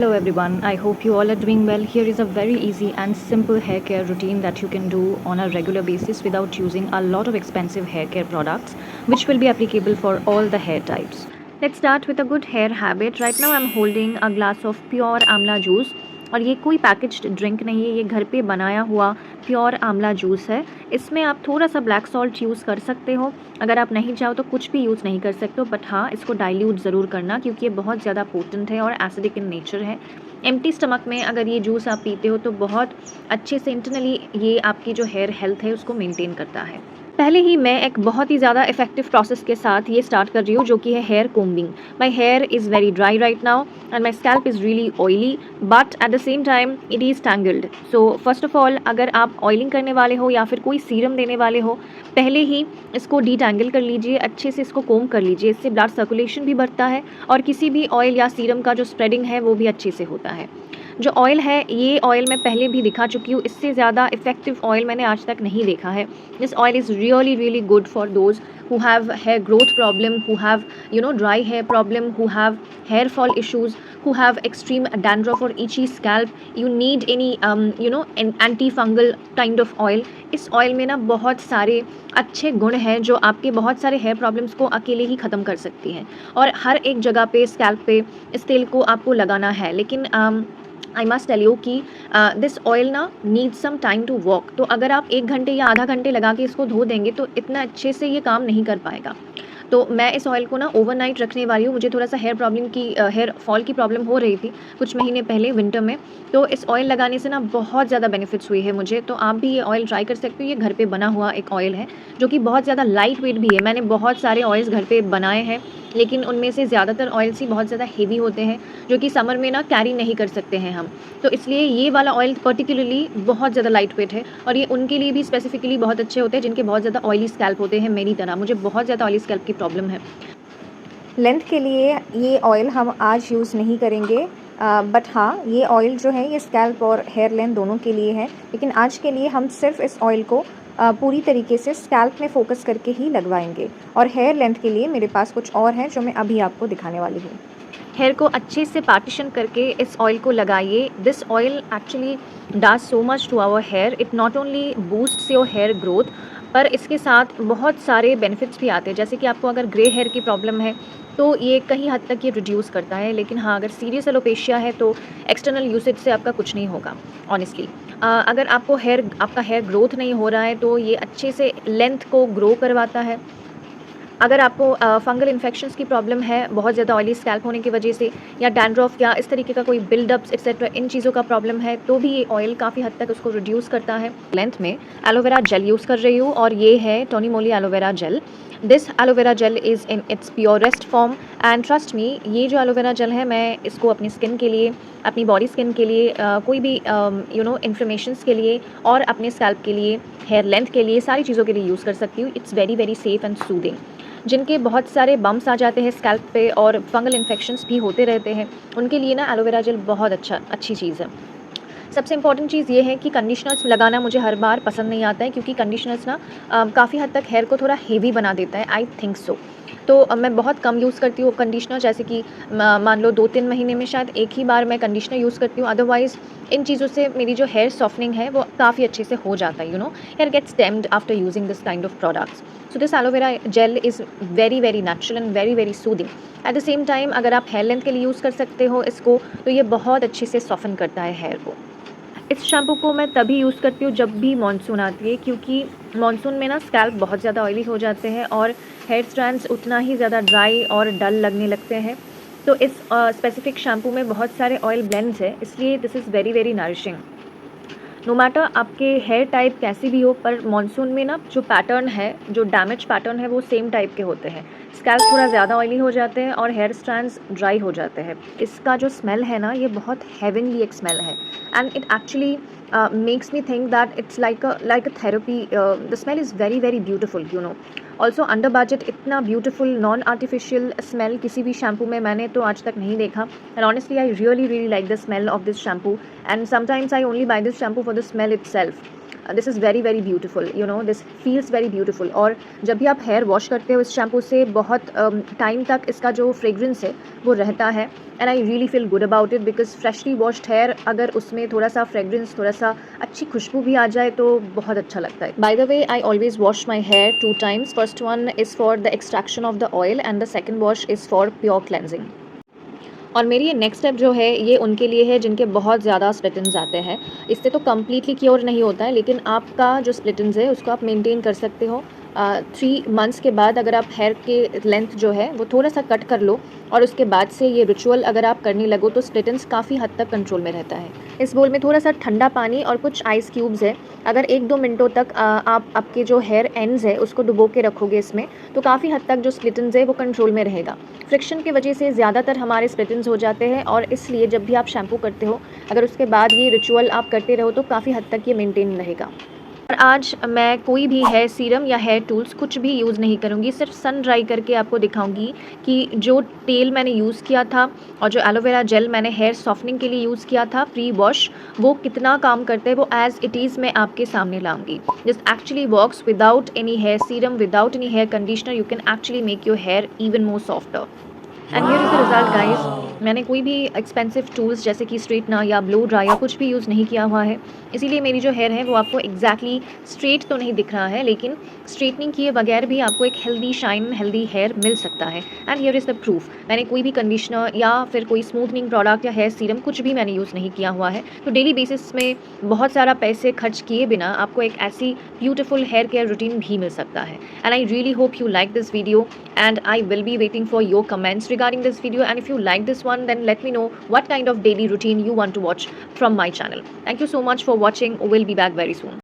Hello everyone, I hope you all are doing well. Here is a very easy and simple hair care routine that you can do on a regular basis without using a lot of expensive hair care products, which will be applicable for all the hair types. Let's start with a good hair habit. Right now I'm holding a glass of pure amla juice. और ये कोई packaged drink नहीं है, ये घर पे बनाया हुआ प्योर आंवला जूस है। इसमें आप थोड़ा सा ब्लैक सॉल्ट यूज़ कर सकते हो, अगर आप नहीं चाहो तो कुछ भी यूज़ नहीं कर सकते हो, बट हाँ इसको डाइल्यूट ज़रूर करना क्योंकि ये बहुत ज़्यादा पोटेंट है और एसिडिक इन नेचर है। एम्प्टी स्टमक में अगर ये जूस आप पीते हो तो बहुत अच्छे से इंटरनली ये आपकी जो हेयर हेल्थ है उसको मेंटेन करता है। पहले ही मैं एक बहुत ही ज़्यादा इफेक्टिव प्रोसेस के साथ ये स्टार्ट कर रही हूँ, जो कि है hair combing. My hair is very dry right now and my scalp is really oily, but at the same time it is tangled. So first of all, अगर आप ऑयलिंग करने वाले हो या फिर कोई सीरम देने वाले हो, पहले ही इसको डीटैंगल कर लीजिए, अच्छे से इसको कोम कर लीजिए। इससे ब्लड सर्कुलेशन भी बढ़ता है और किसी भी ऑयल या सीरम का जो स्प्रेडिंग है वो भी अच्छे से होता है। जो ऑयल है, ये ऑयल मैं पहले भी दिखा चुकी हूँ, इससे ज़्यादा इफेक्टिव ऑयल मैंने आज तक नहीं देखा है। This oil is really good for those who have hair growth problem, who have dry hair problem, who have hair fall issues, who have extreme dandruff or itchy scalp. You need any an anti-fungal kind of oil. इस oil में ना बहुत सारे अच्छे गुण हैं जो आपके बहुत सारे हेयर प्रॉब्लम्स को अकेले ही ख़त्म कर सकती हैं, और हर एक जगह पे स्कैल्प पे इस तेल को आपको लगाना है। लेकिन आई मस्ट टेल यू कि दिस ऑयल ना need some time to work. तो अगर आप 1 घंटे या आधा घंटे लगा के इसको धो देंगे तो इतना अच्छे से ये काम नहीं कर पाएगा। तो मैं इस ऑयल को ना ओवरनाइट रखने वाली हूँ। मुझे थोड़ा सा हेयर फॉल की प्रॉब्लम हो रही थी कुछ महीने पहले विंटर में, तो इस ऑयल लगाने से ना बहुत ज़्यादा बेनिफिट्स हुए हैं मुझे। तो आप भी ये ऑयल ट्राई कर सकते हो। ये घर पे बना हुआ एक ऑयल है जो कि बहुत ज़्यादा लाइट वेट भी है। मैंने बहुत सारे ऑयल्स घर पे बनाए हैं, लेकिन उनमें से ज़्यादातर ऑयल्स ही बहुत ज़्यादा हेवी होते हैं, जो कि समर में ना कैरी नहीं कर सकते हैं हम। तो इसलिए ये वाला ऑयल पर्टिकुलरली बहुत ज़्यादा लाइट वेट है, और ये उनके लिए भी स्पेसिफिकली बहुत अच्छे होते हैं जिनके बहुत ज़्यादा ऑयली स्कैल्प होते हैं, मेरी तरह। मुझे बहुत ज़्यादा ऑयली स्कैल्प की प्रॉब्लम है। लेंथ के लिए ये ऑयल हम आज यूज़ नहीं करेंगे, बट हाँ ये ऑयल जो है ये स्कैल्प और हेयर लेंथ दोनों के लिए है। लेकिन आज के लिए हम सिर्फ इस ऑयल को पूरी तरीके से स्कैल्प में फोकस करके ही लगवाएंगे, और हेयर लेंथ के लिए मेरे पास कुछ और है जो मैं अभी आपको दिखाने वाली हूँ। हेयर को अच्छे से पार्टीशन करके इस ऑयल को लगाइए। This oil actually does so much to our hair. It not only boosts your hair growth, पर इसके साथ बहुत सारे बेनिफिट्स भी आते हैं। जैसे कि आपको अगर ग्रे हेयर की प्रॉब्लम है तो ये कहीं हद तक ये रिड्यूस करता है। लेकिन हाँ, अगर सीरियस एलोपेशिया है तो एक्सटर्नल यूसेज से आपका कुछ नहीं होगा ऑनेस्टली। अगर आपका हेयर ग्रोथ नहीं हो रहा है तो ये अच्छे से लेंथ को ग्रो करवाता है। अगर आपको फंगल इन्फेक्शंस की प्रॉब्लम है बहुत ज़्यादा ऑयली स्कैल्प होने की वजह से, या डैंड्रफ या इस तरीके का कोई बिल्डअप्स एक्सेट्रा, इन चीज़ों का प्रॉब्लम है, तो भी ये ऑयल काफ़ी हद तक उसको रिड्यूस करता है। लेंथ में एलोवेरा जेल यूज़ कर रही हूँ, और ये है Tony Moly aloe vera gel. This aloe vera gel is in its purest form, and trust me, ये जो एलोवेरा जेल है मैं इसको अपनी स्किन के लिए, अपनी बॉडी स्किन के लिए, कोई भी इन्फ्लेमेशंस के लिए और अपने स्कैल्प के लिए, हेयर लेंथ के लिए, सारी चीज़ों के लिए यूज़ कर सकती हूँ। It's very safe and soothing. जिनके बहुत सारे बम्प्स आ जाते हैं स्कैल्प पे और फंगल इन्फेक्शंस भी होते रहते हैं, उनके लिए ना एलोवेरा जेल बहुत अच्छी चीज़ है। सबसे इंपॉर्टेंट चीज़ ये है कि कंडीशनर्स लगाना मुझे हर बार पसंद नहीं आता है, क्योंकि कंडीशनर्स ना काफ़ी हद तक हेयर को थोड़ा हेवी बना देता है, आई थिंक सो। तो मैं बहुत कम यूज़ करती हूँ कंडीशनर, जैसे कि मान लो 2-3 महीने में शायद एक ही बार मैं कंडीशनर यूज़ करती हूँ। अदरवाइज़ इन चीज़ों से मेरी जो हेयर सॉफ्टनिंग है वो काफ़ी अच्छे से हो जाता है। Hair gets tamed after using this kind of products. So this aloe vera gel is very natural and very soothing. At the same time अगर आप हेयर लेंथ के लिए यूज़ कर सकते हो इसको, तो ये बहुत अच्छे से सॉफ्टन करता है हेयर को। इस शैम्पू को मैं तभी यूज़ करती हूँ जब भी मानसून आती है, क्योंकि मानसून में ना स्कैल्प बहुत ज़्यादा ऑयली हो जाते हैं और हेयर स्ट्रैंड्स उतना ही ज़्यादा ड्राई और डल लगने लगते हैं। तो इस स्पेसिफिक शैम्पू में बहुत सारे ऑयल ब्लेंड्स है, इसलिए this is very nourishing. No matter आपके हेयर टाइप कैसी भी हो, पर मानसून में ना जो पैटर्न है, जो डैमेज पैटर्न है, वो सेम टाइप के होते हैं। स्कैल्प थोड़ा ज़्यादा ऑयली हो जाते हैं और हेयर स्ट्रैंड्स ड्राई हो जाते हैं। इसका जो स्मेल है ना, ये बहुत हेवनली एक स्मेल है, and it actually makes me think that it's like a therapy. The smell is very beautiful. Also under budget इतना ब्यूटीफुल नॉन आर्टिफिशियल स्मेल किसी भी शैम्पू में मैंने तो आज तक नहीं देखा। And honestly I really like the smell of this shampoo, and sometimes I only by this shampoo for the smell itself. This is very very beautiful, you know, this feels very beautiful. और जब भी आप hair wash करते हो इस shampoo से बहुत time तक इसका जो फ्रेग्रेंस है वो रहता है, and I really feel good about it, because freshly washed hair अगर उसमें थोड़ा सा फ्रेग्रेंस, थोड़ा सा अच्छी खुशबू भी आ जाए तो बहुत अच्छा लगता है। By the way, I always wash my hair 2 times. First one is for the extraction of the oil and the second wash is for pure cleansing. और मेरी ये नेक्स्ट स्टेप जो है ये उनके लिए है जिनके बहुत ज़्यादा स्प्लिट-एंड्स आते हैं। इससे तो कम्प्लीटली क्योर नहीं होता है, लेकिन आपका जो स्प्लिट-एंड्स है उसको आप मेंटेन कर सकते हो। 3 मंथ्स के बाद अगर आप हेयर के लेंथ जो है वो थोड़ा सा कट कर लो और उसके बाद से ये रिचुअल अगर आप करने लगो तो स्प्लिट-एंड्स काफ़ी हद तक कंट्रोल में रहता है। इस बोल में थोड़ा सा ठंडा पानी और कुछ आइस क्यूब्स है। अगर 1-2 मिनटों तक आप आपके जो हेयर एंड्स है उसको डुबो के रखोगे इसमें, तो काफ़ी हद तक जो स्प्लिट-एंड्स है वो कंट्रोल में रहेगा। फ्रिक्शन की वजह से ज़्यादातर हमारे स्प्लिट-एंड्स हो जाते हैं, और इसलिए जब भी आप शैम्पू करते हो अगर उसके बाद ये रिचुअल आप करते रहो तो काफ़ी हद तक ये मेंटेन रहेगा। और आज मैं कोई भी हेयर सीरम या हेयर टूल्स कुछ भी यूज़ नहीं करूँगी, सिर्फ सन ड्राई करके आपको दिखाऊंगी कि जो तेल मैंने यूज़ किया था और जो एलोवेरा जेल मैंने हेयर सॉफ्टनिंग के लिए यूज़ किया था प्री वॉश, वो कितना काम करते हैं वो एज़ इट इज़ मैं आपके सामने लाऊंगी। This actually works without any hair serum, without any hair conditioner, you can actually make your hair even more softer. And here is the result guys. मैंने कोई भी एक्सपेंसिव टूल्स जैसे कि straightener या ब्लो ड्राई या कुछ भी use नहीं किया हुआ है, इसीलिए मेरी जो हेयर है वो आपको एग्जैक्टली स्ट्रेट तो नहीं दिख रहा है, लेकिन स्ट्रेटनिंग किए बगैर भी आपको एक हेल्दी शाइन, हेल्दी हेयर मिल सकता है। And here is the proof. मैंने कोई भी कंडीशनर या फिर कोई स्मूथनिंग प्रोडक्ट या हेयर सीरम कुछ भी मैंने यूज़ नहीं किया हुआ है। तो डेली बेसिस में बहुत सारा पैसे खर्च किए बिना आपको एक ऐसी ब्यूटीफुल हेयर केयर रूटीन भी मिल सकता है। And I really hope you like this video, and I will be waiting for your comments regarding this video, and if you like this one then let me know what kind of daily routine you want to watch from my channel. Thank you so much for watching. We'll be back very soon.